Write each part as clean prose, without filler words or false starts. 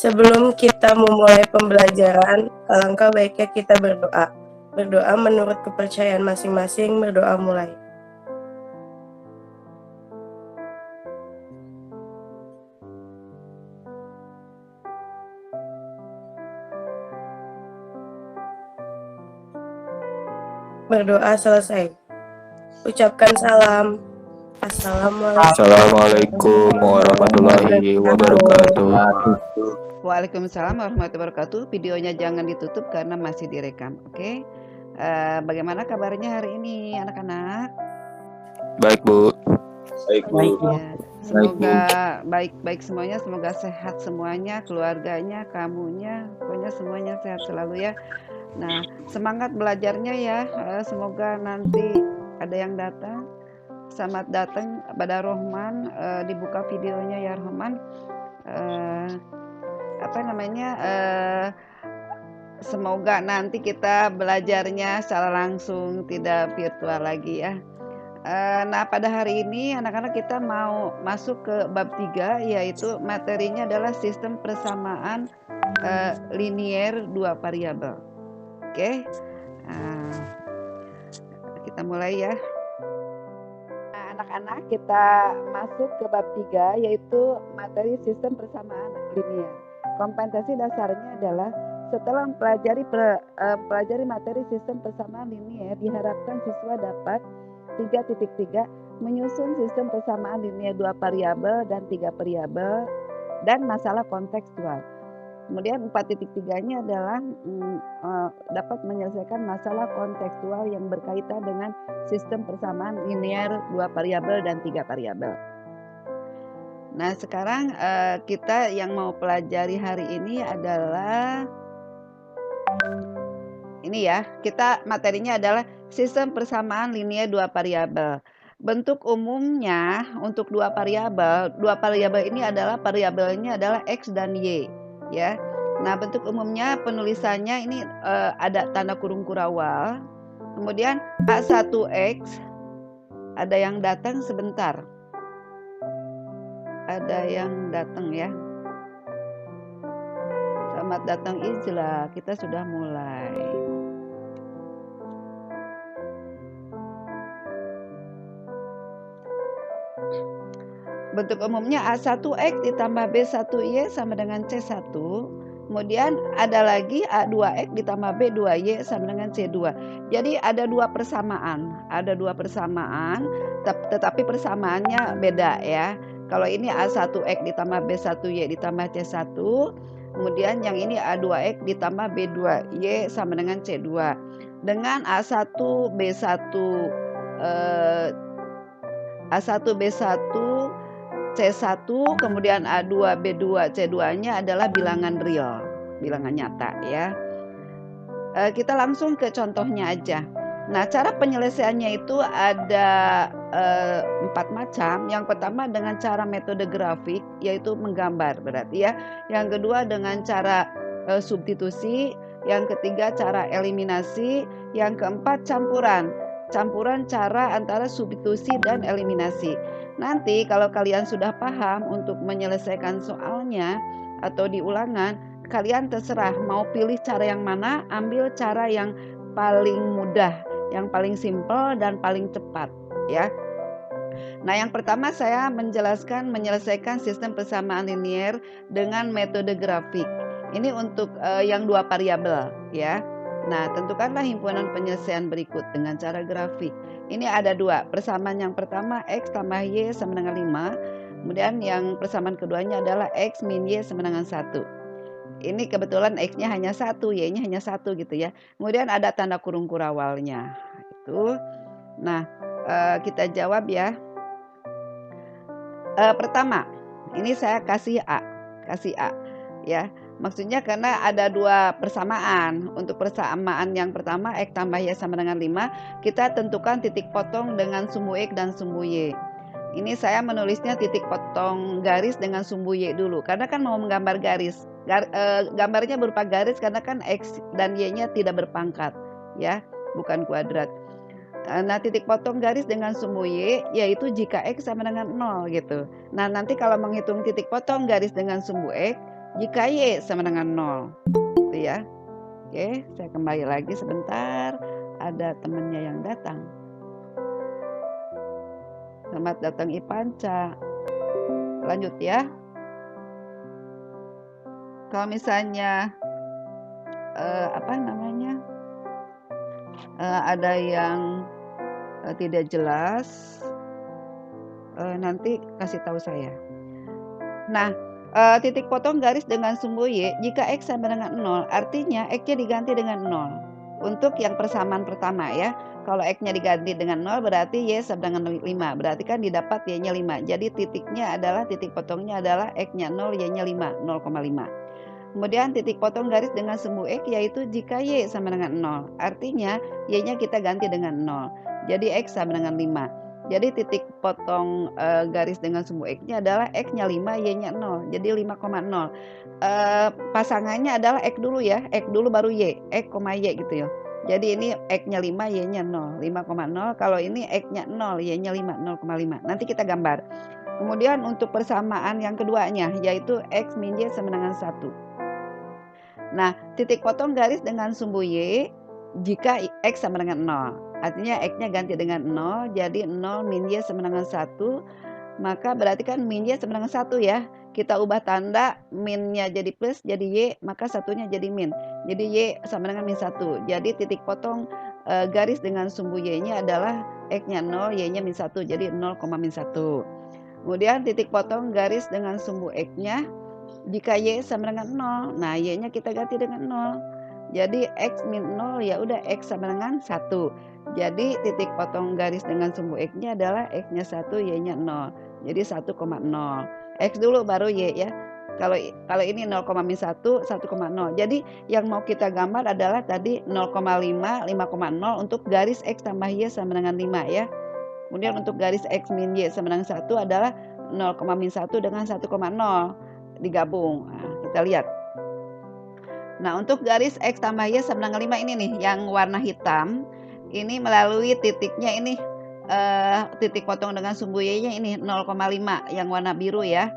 Sebelum kita memulai pembelajaran, alangkah baiknya kita berdoa. Berdoa menurut kepercayaan masing-masing, berdoa mulai. Berdoa selesai. Ucapkan salam. Assalamualaikum warahmatullahi wabarakatuh. Waalaikumsalam warahmatullahi wabarakatuh. Videonya jangan ditutup karena masih direkam. Oke. Bagaimana kabarnya hari ini anak-anak? Baik, Bu. Baik, Bu. Ya, semoga baik-baik semuanya, semoga sehat semuanya, keluarganya, kamunya, pokoknya semuanya sehat selalu ya. Nah, semangat belajarnya ya. Semoga nanti ada yang datang. Selamat datang pada Rohman, dibuka videonya ya Rohman. Semoga nanti kita belajarnya secara langsung, tidak virtual lagi ya. Nah, pada hari ini anak-anak kita mau masuk ke bab 3, yaitu materinya adalah sistem persamaan linier dua variabel. Oke. Kita mulai ya. Anak-anak, kita masuk ke bab 3, yaitu materi sistem persamaan linier. Kompensasi dasarnya adalah setelah mempelajari materi sistem persamaan linier, diharapkan siswa dapat 3.3 menyusun sistem persamaan linier 2 variabel dan 3 variabel dan masalah kontekstual. Kemudian 4.3-nya adalah dapat menyelesaikan masalah kontekstual yang berkaitan dengan sistem persamaan linier 2 variabel dan 3 variabel. Nah, sekarang kita yang mau pelajari hari ini adalah ini ya. Kita materinya adalah sistem persamaan linier 2 variabel. Bentuk umumnya untuk 2 variabel ini adalah variabelnya adalah X dan Y. Ya, nah bentuk umumnya penulisannya ini ada tanda kurung kurawal, kemudian A1X, ada yang datang sebentar, ada yang datang ya. Selamat datang Ijla, kita sudah mulai. Bentuk umumnya A1X ditambah B1Y sama dengan C1. Kemudian ada lagi A2X ditambah B2Y sama dengan C2. Jadi ada dua persamaan. Tetapi persamaannya beda ya. Kalau ini A1X ditambah B1Y ditambah C1. Kemudian yang ini A2X ditambah B2Y sama dengan C2. Dengan A1, B1, A1B1, C1, kemudian A2, B2, C2-nya adalah bilangan real, bilangan nyata ya. Kita langsung ke contohnya aja. Nah, cara penyelesaiannya itu ada 4 macam. Yang pertama dengan cara metode grafik, yaitu menggambar berarti ya. Yang kedua dengan cara substitusi. Yang ketiga cara eliminasi. Yang keempat campuran cara antara substitusi dan eliminasi. Nanti kalau kalian sudah paham untuk menyelesaikan soalnya atau di ulangan, kalian terserah mau pilih cara yang mana, ambil cara yang paling mudah, yang paling simpel dan paling cepat ya. Nah, yang pertama saya menyelesaikan sistem persamaan linier dengan metode grafik. Ini untuk yang 2 variabel ya. Nah, tentukanlah himpunan penyelesaian berikut dengan cara grafik. Ini ada 2. Persamaan yang pertama X tambah Y sama dengan 5. Kemudian yang persamaan keduanya adalah X min Y sama dengan 1. Ini kebetulan X-nya hanya 1, Y-nya hanya 1 gitu ya. Kemudian ada tanda kurung kurawalnya. Itu. Nah, kita jawab ya. Pertama, ini saya kasih A ya. Maksudnya karena ada 2 persamaan. Untuk persamaan yang pertama X tambah Y sama dengan 5, kita tentukan titik potong dengan sumbu X dan sumbu Y. Ini saya menulisnya titik potong garis dengan sumbu Y dulu, karena kan mau menggambar garis. Gambarnya berupa garis karena kan X dan Y-nya tidak berpangkat ya, bukan kuadrat. Nah, titik potong garis dengan sumbu Y yaitu jika X sama dengan 0 gitu. Nah, nanti kalau menghitung titik potong garis dengan sumbu X, jika Y sama dengan 0. Gitu ya. Oke, saya kembali lagi sebentar. Ada temannya yang datang. Selamat datang Ipanca. Lanjut ya. Kalau misalnya ada yang tidak jelas, nanti kasih tahu saya. Nah, titik potong garis dengan sumbu Y jika X sama dengan 0, artinya X-nya diganti dengan 0. Untuk yang persamaan pertama ya, kalau X-nya diganti dengan 0 berarti Y sama dengan 5, berarti kan didapat Y-nya 5. Jadi titiknya adalah, titik potongnya adalah X-nya 0, Y-nya 5, 0,5. Kemudian titik potong garis dengan sumbu X yaitu jika Y sama dengan 0, artinya Y-nya kita ganti dengan 0. Jadi X sama dengan 5. Jadi titik potong garis dengan sumbu X-nya adalah X-nya 5, Y-nya 0. Jadi 5,0. Pasangannya adalah X dulu ya. X dulu baru Y. X, Y gitu ya. Jadi ini X-nya 5, Y-nya 0. 5,0. Kalau ini X-nya 0, Y-nya 5, 0,5. Nanti kita gambar. Kemudian untuk persamaan yang keduanya yaitu X min Y sama dengan 1. Nah, titik potong garis dengan sumbu Y jika X sama dengan 0. Artinya X-nya ganti dengan 0, jadi 0 min Y sama dengan 1. Maka berarti kan min Y sama dengan 1 ya. Kita ubah tanda, minnya jadi plus, jadi Y, maka satunya jadi min. Jadi Y sama dengan min 1. Jadi titik potong garis dengan sumbu Y-nya adalah X-nya 0, Y-nya min 1. Jadi 0,1. Kemudian titik potong garis dengan sumbu X-nya jika Y sama dengan 0. Nah, Y-nya kita ganti dengan 0. Jadi X min 0 ya udah X sama dengan 1. Jadi titik potong garis dengan sumbu X-nya adalah X-nya 1, Y-nya 0. Jadi 1,0. X dulu baru Y ya. Kalau ini 0, min 1, 1,0. Jadi yang mau kita gambar adalah tadi 0,5, 5,0 untuk garis X tambah Y sama dengan 5 ya. Kemudian untuk garis X min Y sama dengan 1 adalah 0, min 1 dengan 1,0 digabung. Nah, kita lihat. Nah, untuk garis X tambah Y sama dengan 5 ini nih yang warna hitam, ini melalui titiknya ini titik potong dengan sumbu Y-nya ini 0,5 yang warna biru ya.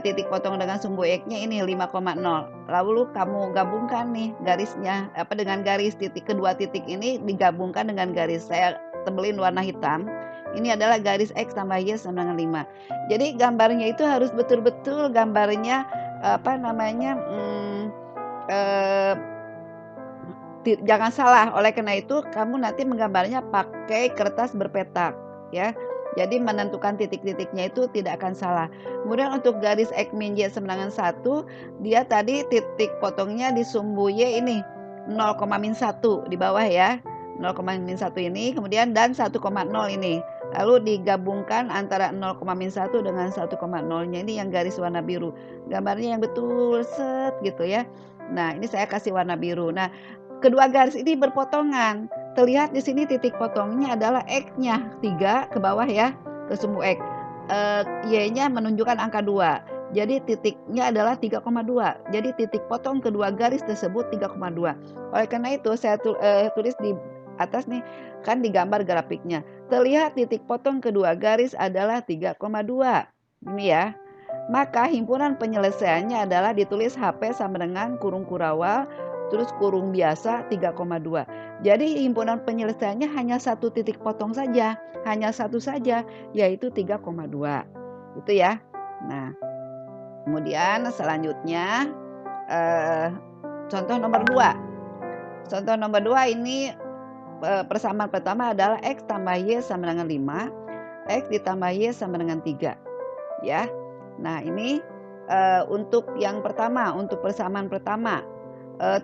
Titik potong dengan sumbu X-nya ini 5,0. Lalu kamu gabungkan nih garisnya dengan garis titik, kedua titik ini digabungkan dengan garis saya tebelin warna hitam. Ini adalah garis X tambah Y sama dengan 5. Jadi gambarnya itu harus betul-betul gambarnya jangan salah. Oleh karena itu kamu nanti menggambarnya pakai kertas berpetak ya. Jadi menentukan titik-titiknya itu tidak akan salah. Kemudian untuk garis X min Y sama dengan 1, dia tadi titik potongnya di sumbu Y ini 0, min 1 di bawah ya. 0, min 1 ini, kemudian dan 1,0 ini. Lalu digabungkan antara 0, min 1 dengan 1,0-nya ini yang garis warna biru. Gambarnya yang betul set gitu ya. Nah, ini saya kasih warna biru. Nah, kedua garis ini berpotongan. Terlihat di sini titik potongnya adalah X-nya 3 ke bawah ya, ke sumbu X. Y-nya menunjukkan angka 2. Jadi titiknya adalah 3,2. Jadi titik potong kedua garis tersebut 3,2. Oleh karena itu saya tulis di atas nih, kan digambar grafiknya. Terlihat titik potong kedua garis adalah 3,2. Ini ya. Maka himpunan penyelesaiannya adalah ditulis HP sama dengan kurung kurawal, terus kurung biasa 3,2. Jadi himpunan penyelesaiannya hanya satu titik potong saja, hanya satu saja, yaitu 3,2. Itu ya. Nah, kemudian selanjutnya contoh nomor 2. Contoh nomor 2 ini persamaan pertama adalah X tambah Y sama dengan 5, X ditambah Y sama dengan 3. Ya. Nah, ini untuk yang pertama, untuk persamaan pertama,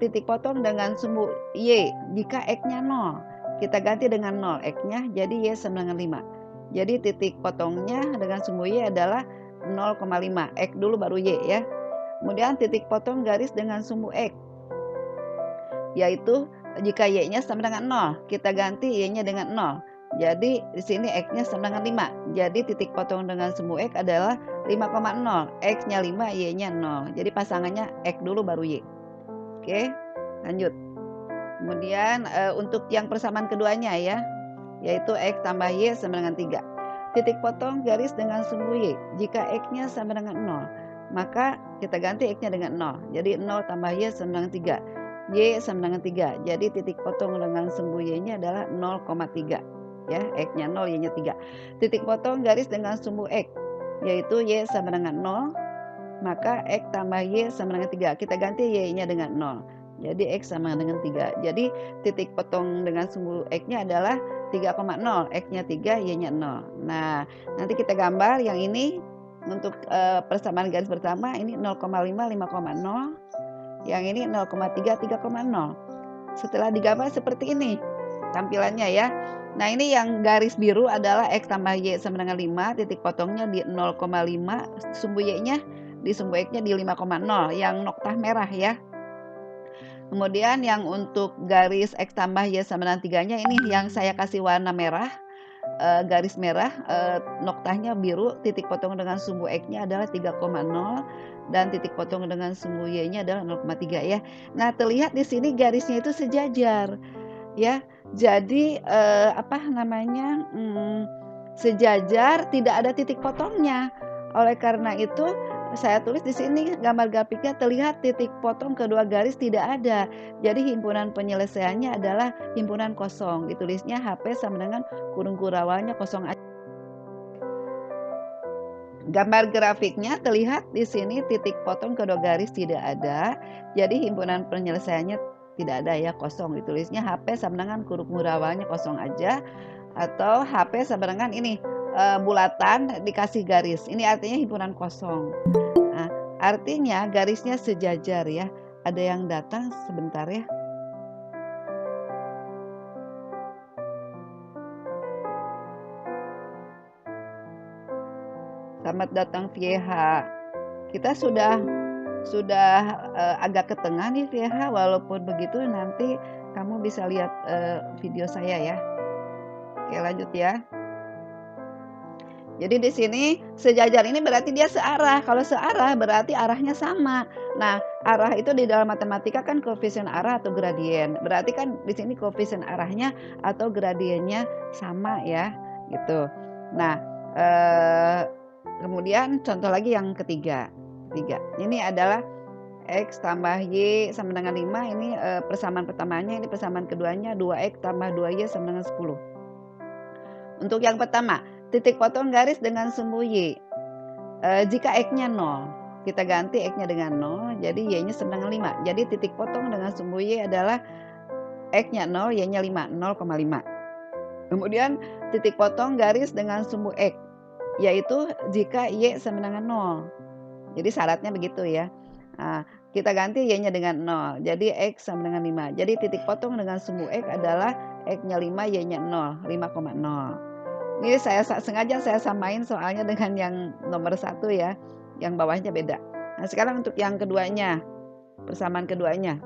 titik potong dengan sumbu Y jika X-nya 0, kita ganti dengan 0 X-nya, jadi Y sama dengan 5. Jadi titik potongnya dengan sumbu Y adalah 0,5. X dulu baru Y ya. Kemudian titik potong garis dengan sumbu X yaitu jika Y-nya sama dengan 0, kita ganti Y-nya dengan 0. Jadi di sini X-nya sama dengan 5. Jadi titik potong dengan sumbu X adalah 5,0. X-nya 5, Y-nya 0. Jadi pasangannya X dulu baru Y. Oke, lanjut. Kemudian untuk yang persamaan keduanya ya, yaitu X tambah Y sama dengan 3. Titik potong garis dengan sumbu Y jika X-nya sama dengan 0. maka kita ganti X-nya dengan 0. Jadi 0 tambah Y sama dengan 3. Y sama dengan 3. Jadi titik potong dengan sumbu Y-nya adalah 0,3. Ya, X-nya 0, Y-nya 3. Titik potong garis dengan sumbu X, yaitu Y sama dengan 0, maka X tambah Y sama dengan 3. Kita ganti Y-nya dengan 0. Jadi X sama dengan 3. Jadi titik potong dengan sumbu X-nya adalah 3,0. X-nya 3, Y-nya 0. Nah, nanti kita gambar yang ini untuk persamaan garis pertama ini 0,5, 5,0. Yang ini 0,3, 3,0. Setelah digambar seperti ini tampilannya ya. Nah, ini yang garis biru adalah X tambah Y sama dengan 5, titik potongnya di 0,5, sumbu Y-nya di sumbu X-nya di 5,0, yang noktah merah ya. Kemudian yang untuk garis X tambah Y sama dengan 3-nya ini yang saya kasih warna merah, garis merah, noktahnya biru, titik potong dengan sumbu X-nya adalah 3,0 dan titik potong dengan sumbu Y-nya adalah 0,3 ya. Nah, terlihat di sini garisnya itu sejajar ya. Jadi sejajar, tidak ada titik potongnya. Oleh karena itu saya tulis di sini gambar grafiknya terlihat titik potong kedua garis tidak ada. Jadi himpunan penyelesaiannya adalah himpunan kosong. Ditulisnya HP sama dengan kurung kurawalnya kosong aja. Gambar grafiknya terlihat di sini titik potong kedua garis tidak ada. Jadi himpunan penyelesaiannya tidak ada ya, kosong. Ditulisnya HP sama dengan kurung kurawalnya kosong aja, atau HP sama dengan ini bulatan dikasih garis. Ini artinya himpunan kosong. Nah, artinya garisnya sejajar ya. Ada yang datang sebentar ya. Selamat datang VH. Kita sudah agak ke tengah nih VH. Walaupun begitu nanti kamu bisa lihat video saya ya. Oke, lanjut ya. Jadi di sini sejajar ini berarti dia searah. Kalau searah berarti arahnya sama. Nah, arah itu di dalam matematika kan koefisien arah atau gradien. Berarti kan di sini koefisien arahnya atau gradiennya sama ya, gitu. Nah, kemudian contoh lagi yang ketiga. Ini adalah X tambah Y sama dengan 5. Ini persamaan pertamanya, ini persamaan keduanya 2X tambah 2Y sama dengan 10. Untuk yang pertama, titik potong garis dengan sumbu Y. Jika X-nya 0, kita ganti X-nya dengan 0, jadi Y-nya sama dengan 5. Jadi titik potong dengan sumbu Y adalah X-nya 0, Y-nya 5, 0,5. Kemudian titik potong garis dengan sumbu X, yaitu jika Y sama dengan 0. Jadi syaratnya begitu ya. Nah, kita ganti Y-nya dengan 0, jadi X sama dengan 5. Jadi titik potong dengan sumbu X adalah X-nya 5, Y-nya 0, 5,0. Ini sengaja saya samain soalnya dengan yang nomor 1 ya, yang bawahnya beda. Nah, sekarang untuk yang keduanya, persamaan keduanya.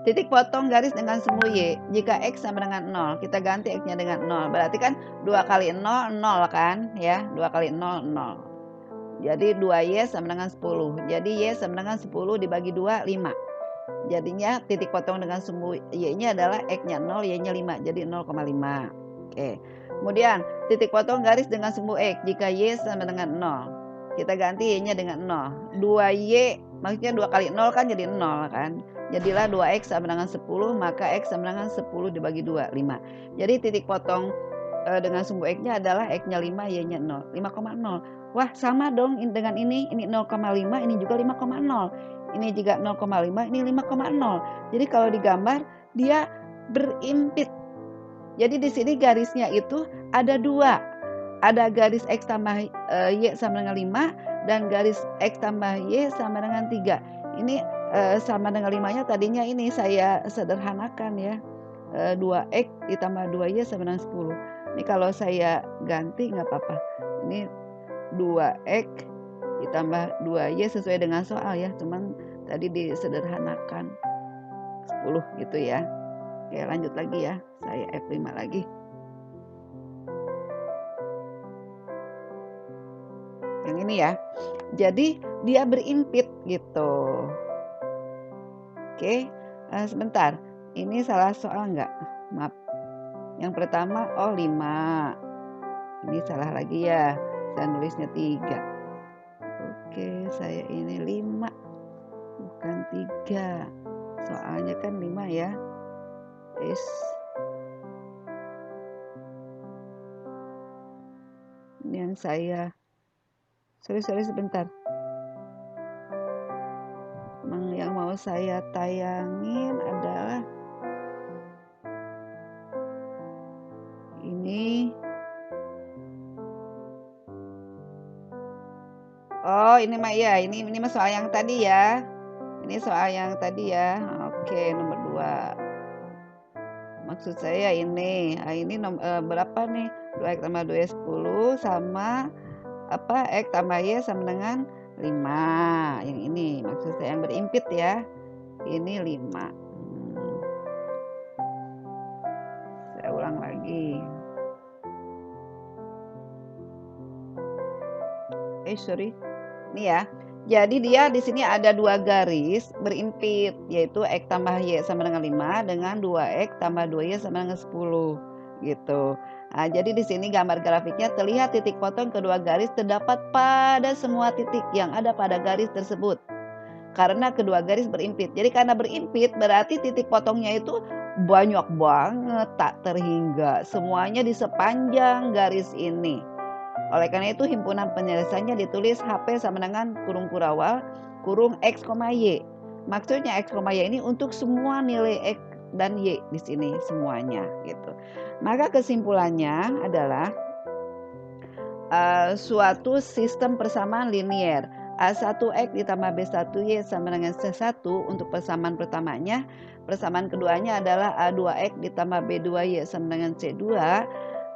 Titik potong garis dengan sumbu Y, jika X sama dengan 0, kita ganti X-nya dengan 0. Berarti kan 2 kali 0, 0 kan ya, 2 kali 0, 0. Jadi 2Y sama dengan 10. Jadi Y sama dengan 10 dibagi 2, 5. Jadinya titik potong dengan sumbu Y-nya adalah X-nya 0, Y-nya 5, jadi 0,5. Oke. Kemudian titik potong garis dengan sumbu X, jika Y sama dengan 0, kita ganti Y-nya dengan 0. 2Y, maksudnya 2 kali 0 kan jadi 0 kan. Jadilah 2X sama dengan 10, maka X sama dengan 10 dibagi 2, 5. Jadi titik potong dengan sumbu X-nya adalah X-nya 5, Y-nya 0, 5,0. Wah, sama dong dengan ini 0,5, ini juga 5,0. Ini juga 0,5, ini 5,0. Jadi kalau digambar dia berimpit. Jadi di sini garisnya itu ada 2. Ada garis X tambah Y sama dengan 5 dan garis X tambah Y sama dengan 3. Ini sama dengan 5-nya tadinya ini saya sederhanakan ya. 2X ditambah 2Y sama dengan 10. Ini kalau saya ganti nggak apa-apa. Ini 2X ditambah 2Y sesuai dengan soal ya. Cuman tadi disederhanakan 10 gitu ya. Oke, lanjut lagi ya. Saya F5 lagi. Yang ini ya. Jadi dia berimpit gitu. Oke, sebentar. Ini salah soal nggak? Maaf. Yang pertama, 5. Ini salah lagi ya. Saya nulisnya 3. Oke, saya ini 5 bukan 3. Soalnya kan 5 ya. Is ini yang saya sorry sebentar. Yang mau saya tayangin adalah ini. Oh, ini mah ya, ini mah soal yang tadi ya. Ini soal yang tadi ya. Oke, nomor 2. Maksud saya ini. Ini berapa nih? 2x tambah 2y 10 sama apa? X tambah y sama dengan 5. Yang ini maksud saya yang berimpit ya. Ini 5. Saya ulang lagi. Sorry. Ini ya. Jadi dia di sini ada 2 garis berimpit, yaitu X tambah Y sama dengan 5 dengan 2X tambah 2Y sama dengan 10 gitu. Nah, jadi di sini gambar grafiknya terlihat titik potong kedua garis terdapat pada semua titik yang ada pada garis tersebut. Karena kedua garis berimpit. Jadi karena berimpit berarti titik potongnya itu banyak banget, tak terhingga. Semuanya di sepanjang garis ini. Oleh karena itu himpunan penyelesaiannya ditulis HP sama dengan kurung kurawal kurung X, Y. Maksudnya X, Y ini untuk semua nilai X dan Y di sini semuanya gitu. Maka kesimpulannya adalah suatu sistem persamaan linier A1X ditambah B1Y sama dengan C1 untuk persamaan pertamanya. Persamaan keduanya adalah A2X ditambah B2Y sama dengan C2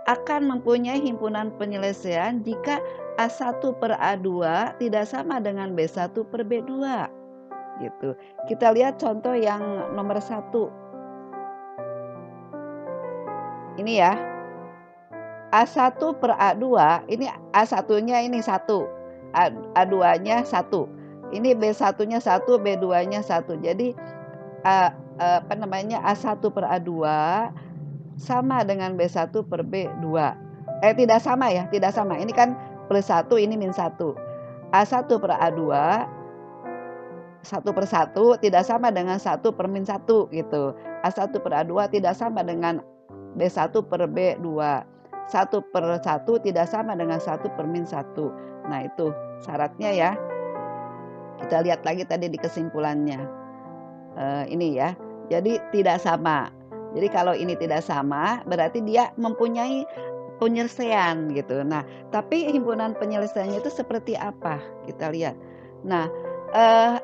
akan mempunyai himpunan penyelesaian jika A1 per A2 tidak sama dengan B1 per B2 gitu. Kita lihat contoh yang nomor 1 ini ya. A1 per A2 ini A1 nya ini 1, A2 nya 1, ini B1 nya 1, B2 nya 1. Jadi A1 per A2 sama dengan B1 per B2. Tidak sama ya, tidak sama. Ini kan plus 1, ini min 1. A1 per A2 1 per 1 tidak sama dengan 1 per min 1 gitu. A1 per A2 tidak sama dengan B1 per B2. 1 per 1 tidak sama dengan 1 per min 1. Nah itu syaratnya ya. Kita lihat lagi tadi di kesimpulannya. Ini ya. Jadi tidak sama. Jadi kalau ini tidak sama berarti dia mempunyai penyelesaian gitu. Nah, tapi himpunan penyelesaiannya itu seperti apa? Kita lihat. Nah,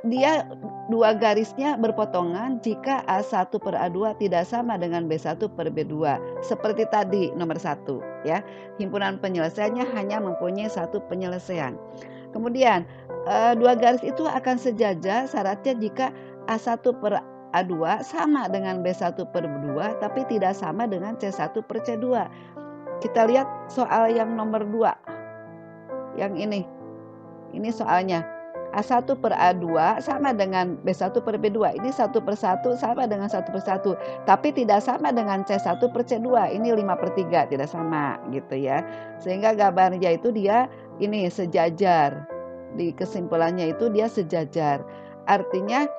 dia 2 garisnya berpotongan jika A1 per A2 tidak sama dengan B1 per B2. Seperti tadi nomor 1 ya. Himpunan penyelesaiannya hanya mempunyai 1 penyelesaian. Kemudian 2 garis itu akan sejajar syaratnya jika A1 per A2 sama dengan B1 per B2 tapi tidak sama dengan C1 per C2. Kita lihat soal yang nomor 2. Yang ini. Ini soalnya. A1 per A2 sama dengan B1 per B2. Ini 1 per 1 sama dengan 1 per 1. Tapi tidak sama dengan C1 per C2. Ini 5 per 3. Tidak sama gitu ya. Sehingga gambarnya itu dia ini sejajar. Di kesimpulannya itu dia sejajar. Artinya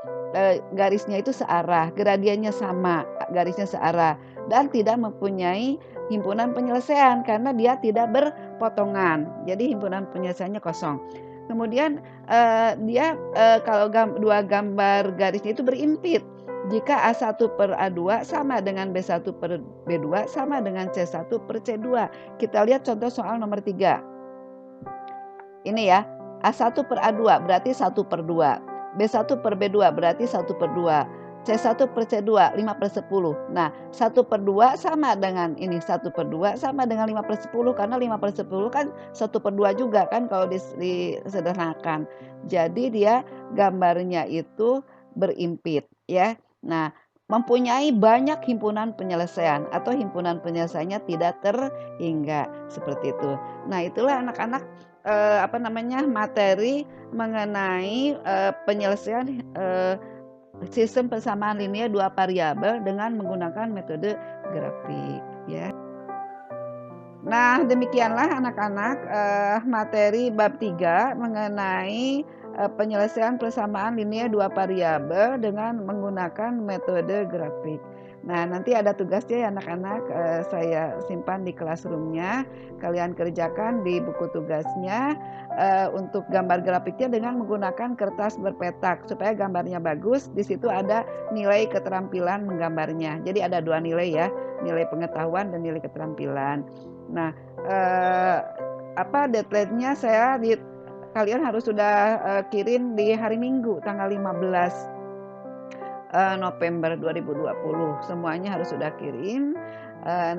garisnya itu searah, gradiennya sama, garisnya searah dan tidak mempunyai himpunan penyelesaian karena dia tidak berpotongan. Jadi himpunan penyelesaiannya kosong. Kemudian dia kalau 2 gambar garisnya itu berimpit. Jika A1 per A2 sama dengan B1 per B2 sama dengan C1 per C2. Kita lihat contoh soal nomor 3. Ini ya, A1 per A2 berarti 1 per 2. B1 per B2 berarti 1 per 2. C1 per C2 5 per 10. Nah 1 per 2 sama dengan ini 1 per 2 sama dengan 5 per 10. Karena 5 per 10 kan 1 per 2 juga kan kalau disederhanakan. Jadi dia gambarnya itu berimpit ya. Nah mempunyai banyak himpunan penyelesaian atau himpunan penyelesaiannya tidak terhingga seperti itu. Nah itulah anak-anak materi mengenai penyelesaian sistem persamaan linear 2 variabel dengan menggunakan metode grafik ya. Nah, demikianlah anak-anak materi bab 3 mengenai penyelesaian persamaan linear dua variabel dengan menggunakan metode grafik. Nah, nanti ada tugasnya ya anak-anak, saya simpan di classroom-nya. Kalian kerjakan di buku tugasnya untuk gambar grafiknya dengan menggunakan kertas berpetak supaya gambarnya bagus. Di situ ada nilai keterampilan menggambarnya. Jadi ada 2 nilai ya, nilai pengetahuan dan nilai keterampilan. Nah, deadline-nya kalian harus sudah kirim di hari Minggu tanggal 15 November 2020. Semuanya harus sudah kirim.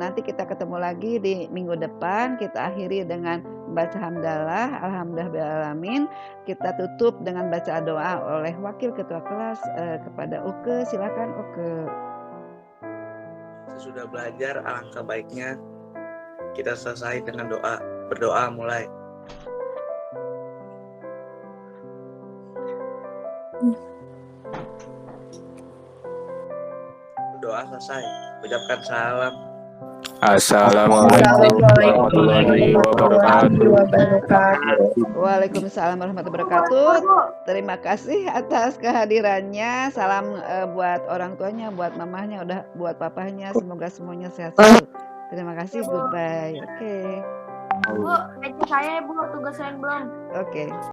Nanti kita ketemu lagi di minggu depan. Kita akhiri dengan baca hamdalah, alhamdulillahirrahmanirrahim. Kita tutup dengan baca doa oleh wakil ketua kelas kepada Oke. Silakan Oke. Sesudah belajar, alangkah baiknya kita selesai dengan doa. Berdoa mulai. Doa selesai. Ucapkan salam. Assalamualaikum warahmatullahi wabarakatuh. Waalaikumsalam warahmatullahi wabarakatuh. Terima kasih atas kehadirannya. Salam buat orang tuanya, buat mamahnya, udah buat papahnya. Semoga semuanya sehat selalu. Terima kasih. Goodbye. Oke. Bu, baca saya Bu, tugas saya yang belum. Oke.